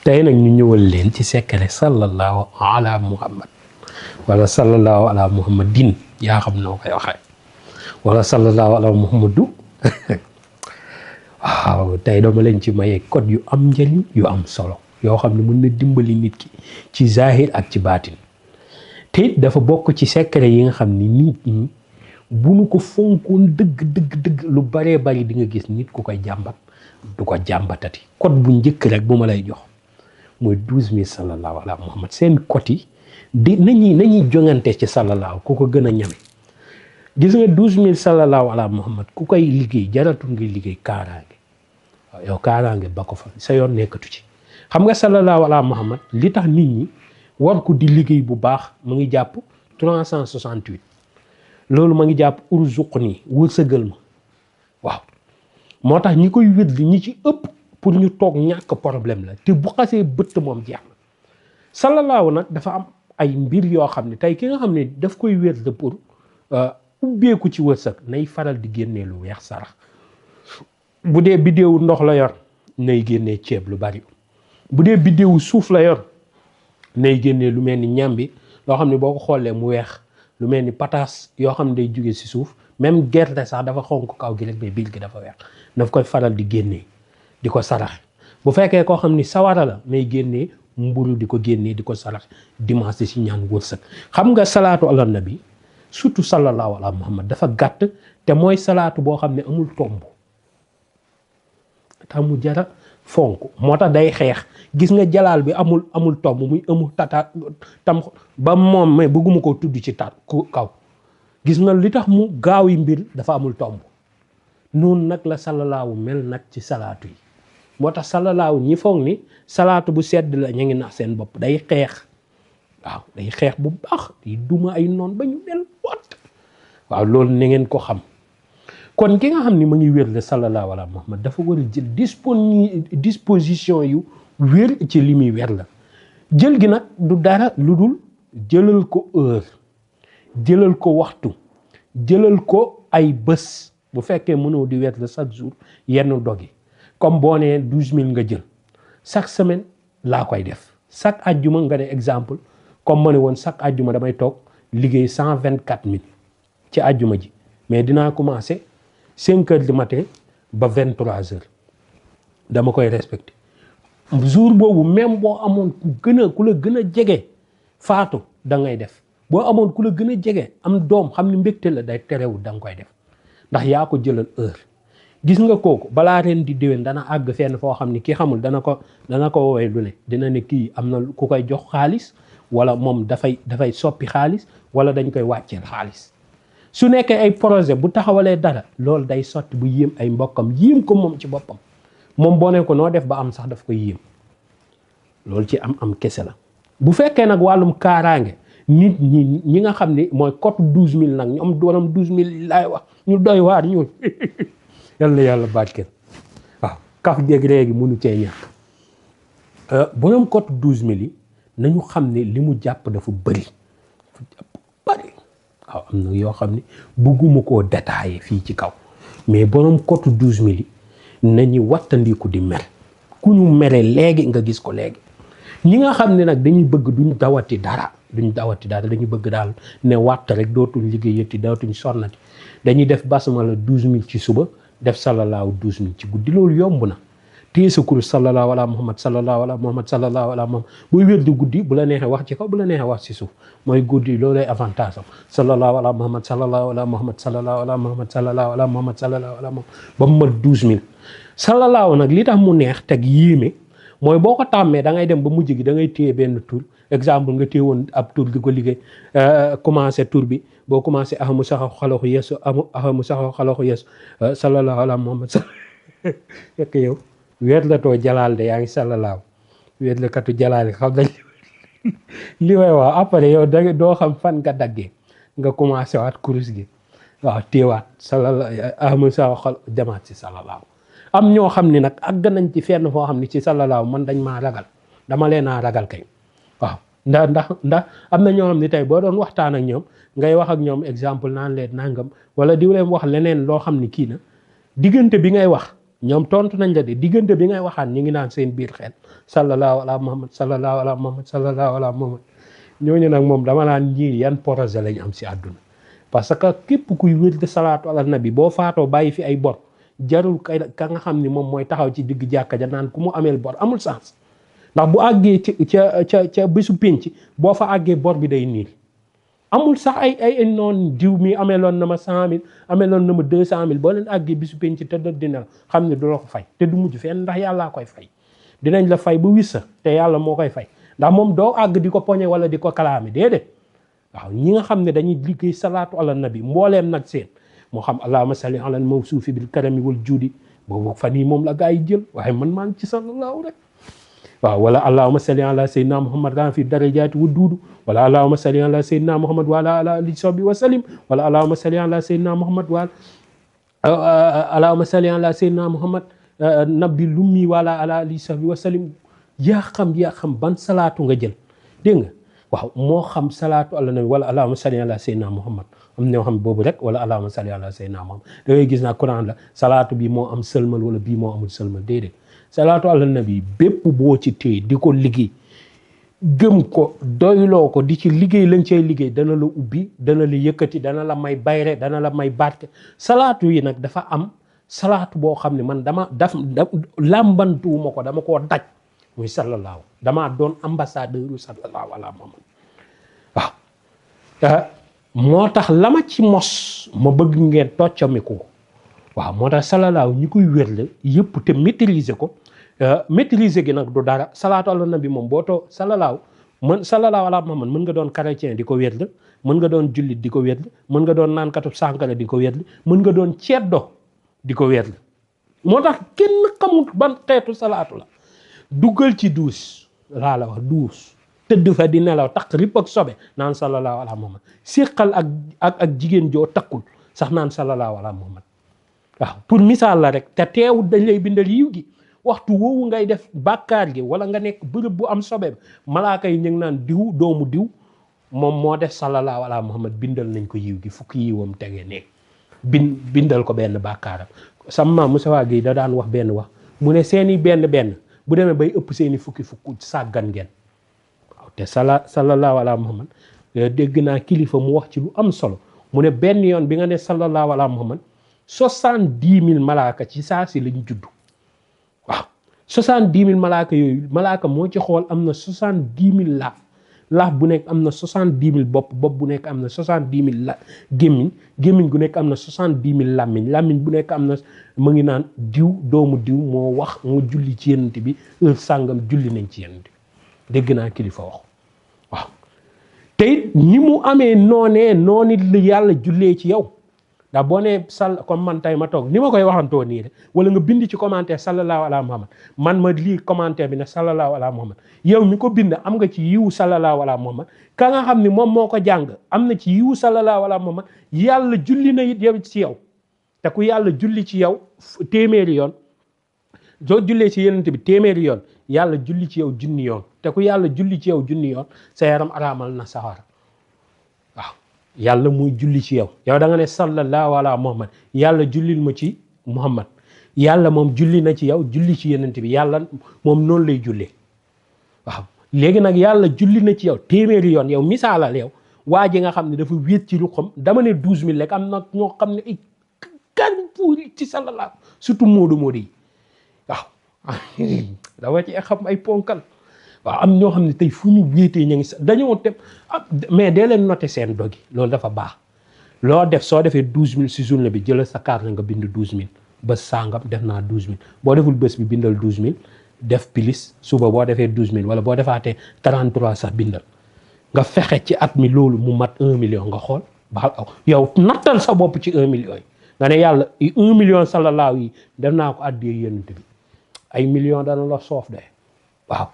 tey nag ñu ñëwal leen ci secret sallallahu ala muhammad wala sallallahu ala muhammadin yaa xam noo koy waxee wala sallallahu ala muhammadu waaw tey dama leen ci maye code yu am njëriñ yu am solo yoo xam ne mën na dimbali nit ki ci zahir ak ci baatin te it dafa bokk ci secret yi nga xam ni nit ñi bu nu ko fonkoon dëgg lu baree bari di nga gis nit ku koy jàmbat du ko jàmbatati code bu njëkk rek bu ma lay jox mooy 12000 sallallahu ala muhammad seen code yi di nañuy jongante ci sallallahu ku ko gën a ñame gis nga 12000 sallallahu ala muhammad ku koy liggéey jaratul ngay liggéey kaaraange waaw yow kaaraange ba ko fa sa yoon nekkatu ci xam nga sallallahu ala muhammad li tax nit ñi war ko di liggéey bu baax mu ngi jàpp 368 loolu ma ngi jàpp urzuqni wërsëgal ma waaw moo tax ñi koy wér ñi ci ëpp pour ñu toog ñàkk problème la te bu xasee bëtt moom jeex na sallallahu nag dafa am ay mbir yoo xam ne tey ki nga xam ne daf koy wér de pour ubbeeku ci wërsëg nay faral di génnee lu weex sarax bu dee biddéewu ndox la yor nay génnee ceeb lu bari bu dee biddéewu suuf la yor nay génnee lu mel ni ñambi loo xam ne boo ko xoolee mu weex lu mel ni pataas yoo xam ne day jóge si suuf même gerte sax dafa xonk kaw gi rek mais biir gi dafa weex daf koy faral di génnee di ko saraxe bu fekkee koo xam ni sawara la may génnee mburu di ko génnee di ko saraxe dimanche si ñaan wërsëg xam nga salaatu ala nabi surtout sallallahu ala muhammad dafa gàtt te mooy salaatu boo xam ne amul tomb tax mu jara fonk moo tax day xeex gis nga jalaal bi amul tomb muy amul tata tam ba moom mais bëgguma ko tudd ci tat kaw gis nga li tax mu gaaw yi mbir dafa amul tomb noonu nag la sallallahu mel nag ci salaatu yi moo tax sallallahu ñi foog ni salaatu bu sedd la ñu ngi nax seen bopp day xeex waaw day xeex bu baax di duma ay noon ba ñu mel wat waaw loolu na ngeen ko xam kon ki nga xam ni ma ngi wér la sallallahu ala muhammad dafa war a jël disposition yu wér ci li muy wér la jël gi nag du dara lu dul jëlal ko heure jëlal ko waxtu jëlal ko ay bés bu fekkee mënoo di wér la chaque jour yenn dogi comme boo nee 12000 nga jël chaque semaine laa koy def chaque ajjuma nga ne exemple comme ma ne woon chaque ajjuma damay toog liggéey 124000 ci ajjuma ji mais dinaa commencer 5 heures du matin ba 23 heures dama koy respecté jour boobu même boo amoon ku la gën a jege faatu da ngay def boo amoon ku la gën a jege am doom xam ni mbégte la day terewul da nga koy def ndax yaa ko jëlal heure gis nga kooku balaa ren di déwén dana àgg fenn foo xam ni kii xamul dana ko woowee lu ne dina ne kii am na ku koy jox xaalis wala moom dafay soppi xaalis wala dañ koy wàcceel xaalis su nekkee ay projet bu taxawalee dara loolu day sotti bu yéem ay mbokkam yéem ko moom ci boppam moom boo ne ko noo def ba am sax daf ko yéem loolu ci am kese la bu fekkee nag wàllum kaaraange nit ñi nga xam ne mooy cote 12000 nag ñoom doonam 12000 laay wax ñu doy waar ñuul yàlla barkeel waaw kaf géeg léegi mënu cee ñàkk borom cote 12000 yi nañu xam ne li mu jàpp dafa bëri waaw am na yoo xam ne bëgguma koo détailler fii ci kaw mais borom cote 12000 yi nañu wattandiku di mer ku ñu mere léegi nga gis ko léegi ñi nga xam ne nag dañuy bëgg duñ dawati dara dañuy bëgg daal ne watt rek dootuñ liggéeyati dootuñ sonnati dañuy def basmala 12000 ci suba def sallallahu 12000 ci guddi loolu yomb na téye sa kurus sallallahu ala muhammad sallallahu ala muhammad sallallahu ala muhammad booy wér di guddi bu la neexee wax ci kaw bu la neexee wax ci suuf mooy guddi loolu lay avantage am sallallahu ala muhammad sallallahu ala muhammad sallallahu ala muhammad sallallahu ala muhammad sallallahu ala muhammad ba mu mat 12000 sallallahu nag li tax mu neex teg yéeme mooy boo ko tàmmee da ngay dem ba mujj gi da ngay téye benn tur exemple nga téye woon ab tur di ko liggéey commencé tur bi boo commencé ahamu saxaw xalaxu yeesu ahamu saxaw xalaxu yeesu sallallahu ala muhammad fekk yow weet la too jalaal de yaa ngi sallallahu weet la katu jalaal xam nañ li may wax après yow da doo xam fan nga daggee nga commencé waat kurus gi waaw téewaat sallallahu ahamu saxaw xal demaat si sallallahu am ñoo xam ni nag àgg nañ ci fenn foo xam ni ci sallallahu man dañ maa ragal dama leen a ragal kay waaw ndax am na ñoo xam ni tey boo doon waxtaan ak ñoom ngay wax ak ñoom exemple naan leen nangam wala di leen wax leneen loo xam ni kii na diggante bi ngay wax ñoom tontu nañ la de diggante bi ngay waxaan ñu ngi naan seen biir xel sallallahu ala muhammad sallallahu ala muhammad sallallahu ala muhammad ñooñu nag moom dama naan ñii yan projet lañ am si àdduna parce que képp kuy wér de salaatu ala nabi boo faatoo bàyyi fi ay bor jarul ka nga xam ni moom mooy taxaw ci digg jàkka ja naan ku mu ameel bor amul sens ndax bu àggee ca bésu pénc boo fa àggee bor bi day niil amul sax ay noon diw mi ameeloon na ma 100 000 ameeloon na ma 200 000 boo leen àggee bisu pénc te dina xam ne du la ko fay te du mujj fenn ndax yàllaa koy fay dinañ la fay bu wissa te yàlla moo koy fay ndax moom doo àgg di ko poñe wala di ko kalaame déedéet waaw ñi nga xam ne dañuy liggéey salaatu ala nabi mbooleem nag seen moo xam allahumma salli ala mawsuufi bil karami wal juudi boobu fan yi moom la gaa yi jël waaye man maa ngi ci sallallahu rek waaw wala allahumma salli ala sayyidina muhammad ran fi darajaati wa duudu wala allahumma salli ala sayyidina muhammad wa ala alihi sahbi wa salim wala allahumma salli ala sayyidina muhammad wa allahumma salli ala sayyidina muhammad nabi lummi wala ala alihi sahbi wa salim yaa xam ban salaatu nga jël dégg nga waaw moo xam salaatu ala nabi wala allahumma salli ala sayyidina muhammad am ñoo xam boobu rek wala allahumma salli ala sayyidina muhammad da ngay gis naa Quran la salaatu bi moo am sëlmal wala bii moo amul sëlmal déedéet salaatu ala nabi bépp boo ci téye di ko liggéey gëm ko doyloo ko di ci liggéey lañ cay liggéey dana la ubbi dana la yëkkati dana la may bayre dana la may barke salaatu yi nag dafa am salaatu boo xam ne man làmbantuwuma ko dama koo daj muy sallallahu damaa doon ambassadeur u sallallahu ala muhammad waaw moo tax la ma ci mos ma bëgg ngeen toccamiku waaw moo tax sallallahu ñi koy wér la yëpp te maîtriser ko maîtriser gi nag du dara salaatu ala nabi moom boo too sallallahu ala muhammad mën nga doon chrétien di ko wér la mën nga doon jullit di ko wér la mën nga doon naankatu sàngara di ko wér la mën nga doon ceddo di ko wér la moo tax kenn xamut ban xeetu salaatu la duggal ci duus laa la wax duus tëdd fa di nelaw takk rip ak sobe naan sallallahu ala muhammad séqal ak jigéen joo takkul sax naan sallallahu ala muhammad waaw pour misaal la rek te teewut dañ lay bindal yiw gi waxtu woowu ngay def bàkkaar gi wala nga nekk bërëb bu am sobe malaaka yi ñu ngi naan diw doomu diw moom moo def sallallahu ala muhammad bindal nañ ko yiw gi fukki yiwam tege nekk bindal ko benn bàkkaaram sama maam Moussa Gueye da daan wax benn wax mu ne seeni benn bu demee bay ëpp seeni fukki sàggan ngeen waaw te sallallahu ala muhammad dégg naa kilifa mu wax ci lu am solo mu ne benn yoon bi nga ne sallallahu ala muhammad 70 000 malaaka ci saa si lañ judd waaw 70 000 malaaka yooyu malaaka moo ci xool am na 70 000 laaf bu nekk am na 70 000 bopp bu nekk am na 70 000 gémmiñ gu nekk am na 70 000 làmmiñ bu nekk am na mu ngi naan diw doomu diw moo wax moo julli ci yenant bi heure sàngam julli nañ ci yenant bi dégg naa kilifa wax waaw te it ni mu amee noonu la yàlla jullee ci yow ndax boo nee comme man tey ma toog ni ma koy waxantoo nii rek wala nga bind ci commentaire sallallahu ala muhammad man ma lii commentaire bi ne sallallahu ala muhammad yow mi ko bind am nga ci yiwu sallallahu ala muhammad ka nga xam ni moom moo ko jàng am na ci yiwu sallallahu ala muhammad yàlla julli na it yow ci yow te ku yàlla julli ci yow téeméeri yoon soo jullee ci yenent bi téeméeri yoon yàlla julli ci yow junni yoon te ku yàlla julli ci yow junni yoon sa yaram araamal na sawara waaw yàlla muy julli ci yow da nga ne sallallahu ala muhammad yàlla jullil ma ci muhammad yàlla moom julli na ci yow julli ci yenent bi yàlla moom noonu lay jullee waaw léegi nag yàlla julli na ci yow téeméeri yoon yow misaalal yow waa ji nga xam ne dafa wéet ci lu xam dama ne 12000 rek am na ñoo xam ne ay kan puuri ci sallallahu surtout moodu yi waaw dafa ci xam ay ponkal waaw am ñoo xam ne tey fu ñu wéetee ñu ngi dañoo dem mais dee leen noté seen dogi loolu dafa baax loo def soo defee 12000 si journée bi jëlal sa carte nga bind 12000 bés sàngam def naa 12000 boo deful bés bi bindal 12000 def pilis suba boo defee 12000 wala boo defaatee 33 sax bindal nga fexe ci at mi loolu mu mat 1 million nga xool ba yow nattal sa bopp ci 1 million yi nga ne yàlla 1 million sallallahu yi def naa ko addee yonent bi ay million dana la soof de waaw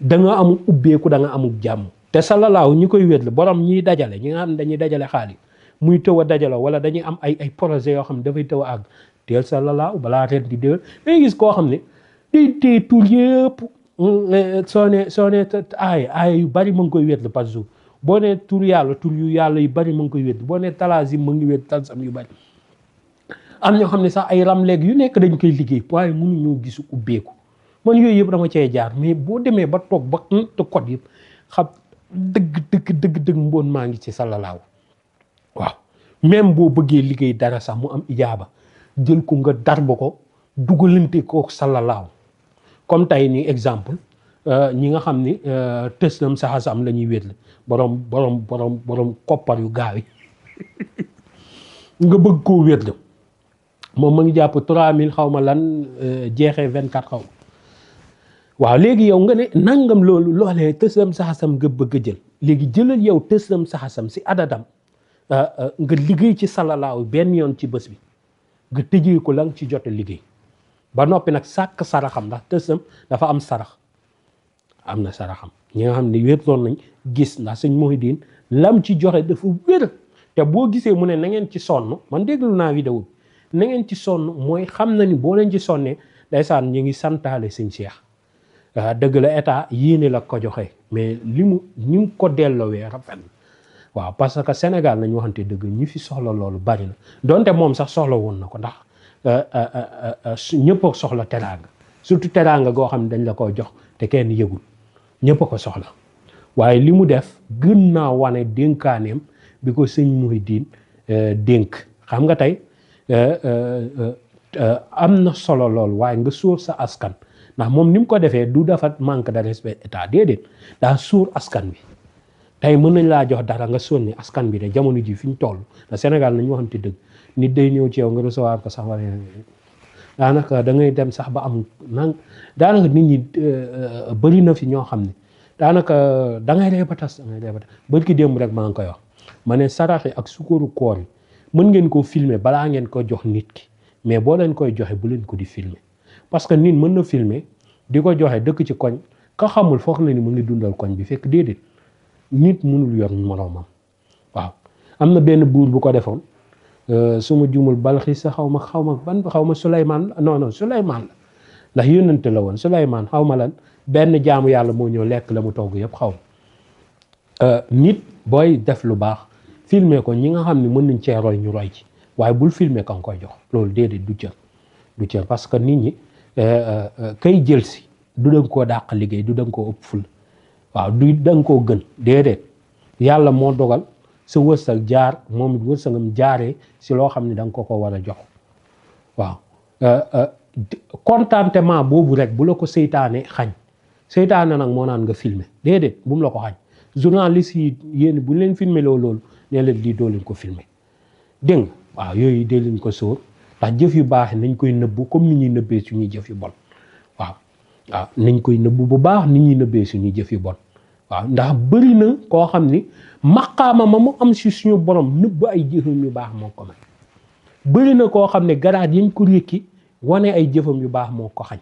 da nga amul ubbeeku da nga amul jàmm te sallallahu ñi koy wér la borom ñiy dajale ñi nga xam ne dañuy dajale xaalis muy tëw a dajaloo wala dañuy am ay projet yoo xam ne dafay tëw a àgg teel sallallahu balaa ren di déwén dangay gis koo xam ne day téye tur yëpp soo ne aay yu bari mu ngi koy wér par jour boo ne tur yu yàlla yu bari mu ngi koy wér boo ne talaazim mu ngi wér talsam yu bari am ñoo xam ne sax ay ramleeg yu nekk dañ koy liggéey waaye mënuñoo gisu ubbeeku man yooyu yëpp dama cee jaar mais boo demee ba toog ba te code yëpp xam dëgg mboon maa ngi ci salalaaw waaw même boo bëggee liggéey dara sax mu am ijaaba jël ko nga darba ko dugalante ko salalaaw comme tey nii exemple ñi nga xam ni tësnam saxasam la ñuy wétla borom koppar yu gaaw yi nga bëgg koo wétla moom ma ngi jàpp 3000 xaw ma lan jeexee 24 xaw waaw léegi yow nga ne nangam loolee tësnam saxasam nga bëgg a jël léegi jëlal yow tësnam saxasam si adadam nga liggéey ci salalaaw benn yoon ci bés bi nga tëjee ko la nga ci jot a liggéey ba noppi nag sàkk saraxam ndax tësam dafa am sarax am na saraxam ñi nga xam ne wéetoon nañ gis ndax sëñ Mouhidine lam ci joxe dafa wér te boo gisee mu ne na ngeen ci sonn man déglu naa vidéo bi na ngeen ci sonn mooy xam na ni boo leen ci sonnee ndeysaan ñu ngi santaale sëñ Cheikh dëgg la état yéene la ko joxe mais ni mu ko delloowee rafet waaw parce que Sénégal nañu waxante dëgg ñi fi soxla loolu bari na donte moom sax soxla woon na ko ndax ñëpp a soxla teraanga surtout teraanga goo xam ne dañ la ko jox te kenn yëgul ñëpp a ko soxla waaye li mu def gën naa wane dénkaaneem bi ko sëñ Mouhidine dénk xam nga tey am na solo lool waaye nga sóor sa askan ndax moom ni mu ko defee du dafa manque de respect état déedéet daa sóor askan bi tey mën nañ laa jox dara nga sonni askan bi de jamono ji fi ñu toll na Sénégal nañu waxante dëgg nit day ñëw ci yow nga recevoir ko sax wala daanaka da ngay dem sax ba am daanaka nit ñi bëri na fi ñoo xam ne daanaka da ngay ree ba tas bari ki démb rek maa ngi koy wax ma ne saraxi ak sukkaru koor yi mën ngeen koo filmer balaa ngeen ko jox nit ki mais boo leen koy joxe bu leen ko di filmer parce que nit mën na filmer di ko joxe dëkk ci koñ ka xamul foog na ni mu ngi dundal koñ bi fekk déedéet nit mënul yor moroomam waaw am na benn buur bu ko defoon su ma jumul Balxiis sa xaw ma Souleymane non Souleymane la ndax yónnante la woon Souleymane xaw ma lan benn jaamu yàlla moo ñëw lekk la mu togg yëpp xaw ma nit booy def lu baax filmer ko ñi nga xam ne mën nañ cee roy ñu roy ci waaye bul filmer ka nga koy jox loolu déedéet du cër parce que nit ñi kay jël si du danga koo dàq liggéey du danga koo ëpp ful waaw du danga koo gën déedéet yàlla moo dogal sa wërsëg jaar moom it wërsëgam jaaree si loo xam ne da nga ko war a jox waaw contentement boobu rek bu la ko seytaane xañ seytaane nag moo naan nga filmer déedéet bu mu la ko xañ journaliste yi yéen bu leen filmer loolu ne leen lii doo leen ko filmer dégg nga waaw yooyu dee leen ko sóor ndax jëf yu baax nañ koy nëbbu comme ni ñuy nëbbee suñuy jëf yu bon waaw nañ koy nëbbu bu baax ni ñuy nëbbee suñuy jëf yu bon waaw ndax bëri na koo xam ni maqaama ma mu am si suñu borom nëbb ay jëfam yu baax moo ko may bëri na koo xam ne garaat yañ ko rékki wane ay jëfam yu baax moo ko xañ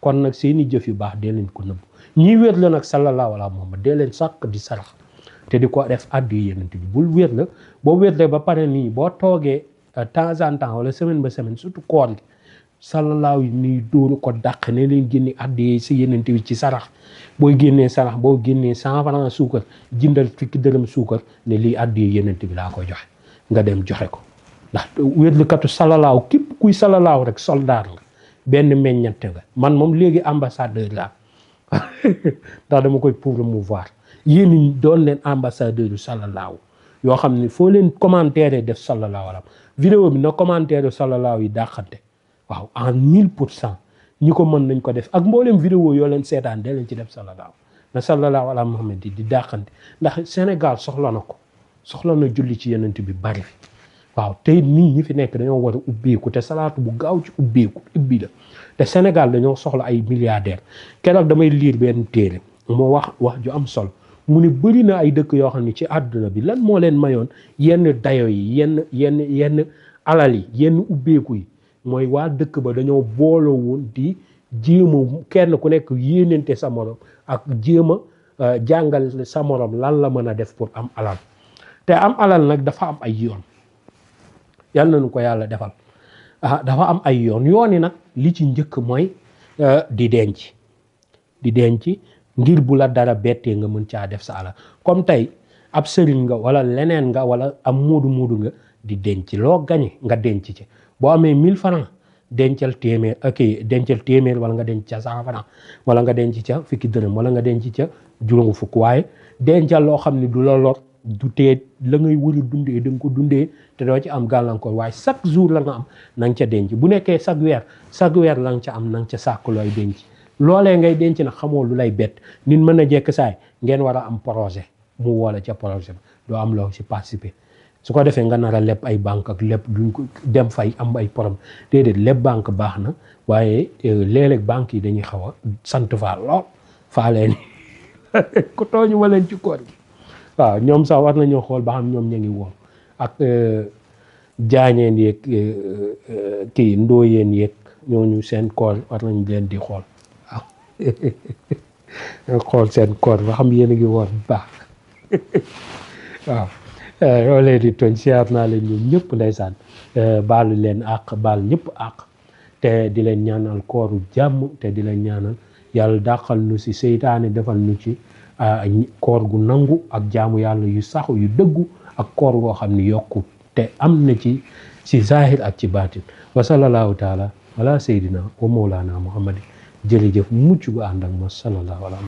kon nag seeni jëf yu baax dee leen ko nëbb ñii wér la nag sallallahu alayhi wa sallam dee leen sàkk di sarax te di ko def addu yenent bi bul wér la boo wér ba pare nii boo toogee temps en temps wala semaine ba semaine surtout koor gi sallallahu nii dóoru ko dàq ne leen génne addu si yenent bi ci sarax booy génnee sarax boo génnee 100 francs suukar jëndal fukki dërëm suukar ne lii addu yenent bi laa koy joxe nga dem joxe ko ndax wérlikatu sallallahu képp kuy sallallahu rek soldat nga benn meññante nga man moom léegi ambassadeur laa ndax dama koy promouvoir yéen doon leen ambassadeur yu sallallahu yoo xam ne foo leen commentaire def sallallahu alayhi vidéo bi na commentaire sallallahu yi dàqante waaw en 1000% ñi ko mën nañ ko def ak mboolem vidéo yoo leen seetaan de leen ci def sallallahu na sallallahu ala Muhammad di dàqante ndax Sénégal soxla na ko soxla na julli ci yenent bi bari fi waaw tey nit ñi fi nekk dañoo war a ubbeeku te salaatu bu gaaw ci ubbi la te Sénégal dañoo soxla ay milliardaires keroog damay liir benn téere moo wax ju am solo mu ne bëri na ay dëkk yoo xam ne ci àdduna bi lan moo leen mayoon yenn dayo yi yenn alal yi yenn ubbeeku yi mooy waa dëkk ba dañoo booloo woon di jéem a kenn ku nekk yéenante sa morom ak jéem a jàngal sa morom lan la mën a def pour am alal te am alal nag dafa am ay yoon yal nañu ko yàlla defal dafa am ay yoon yi nag li ci njëkk mooy di denc ngir bu la dara bettee nga mën caa def sa alal comme tey ab sëriñ nga wala leneen nga wala am muudu nga di denc loo gañe nga denc ci boo amee 1000 francs dencal téeméer wala nga denc ca 100 francs wala nga denc ca fukki dërëm wala nga denc ca juróom fukk waaye dencal loo xam ne du la lor du tee la ngay wëri dundee da nga ko dundee te doo ci am gàllankoor waaye chaque jour la nga am na nga ca denc bu nekkee chaque weer la nga ca am na nga ca sàkk looy denc loolee ngay denc nag xamoo lu lay bett nit mën a jekk saay ngeen war a am projet mu woola ca projet ba doo am loo ci participer su ko defee nga nar a leb ay banque ak leb duñ ko dem fay am ay problème déedéet leb banque baax na waaye léeg-léeg banque yi dañuy xaw a sant faal lool faalee ni ku tooñu ma leen ci koor gi waaw ñoom sax war nañoo xool ba xam ñoom ñu ngi woon ak jaañeen yeeg kii ndooyeen yeeg ñooñu seen koor war nañ leen di xool waaw xool seen koor ba xam yéen a ngi woon bu baax waaw yoo leen di tooñ siyaar naa leen ñoom ñëpp ndeysaan baalu leen àq baal ñëpp àq te di leen ñaanal kooru jàmm te di leen ñaanal yàlla dàqal nu si seytaane defal nu ci koor gu nangu ak jaamu yàlla yu saxu yu dëggu ak koor goo xam ne yokku te am na ci zahir ak ci baatin wa sallallahu taala ala seydina wa mawlana muhammadin jërëjëf mucc gu ànd ak ma sallallahu alayhi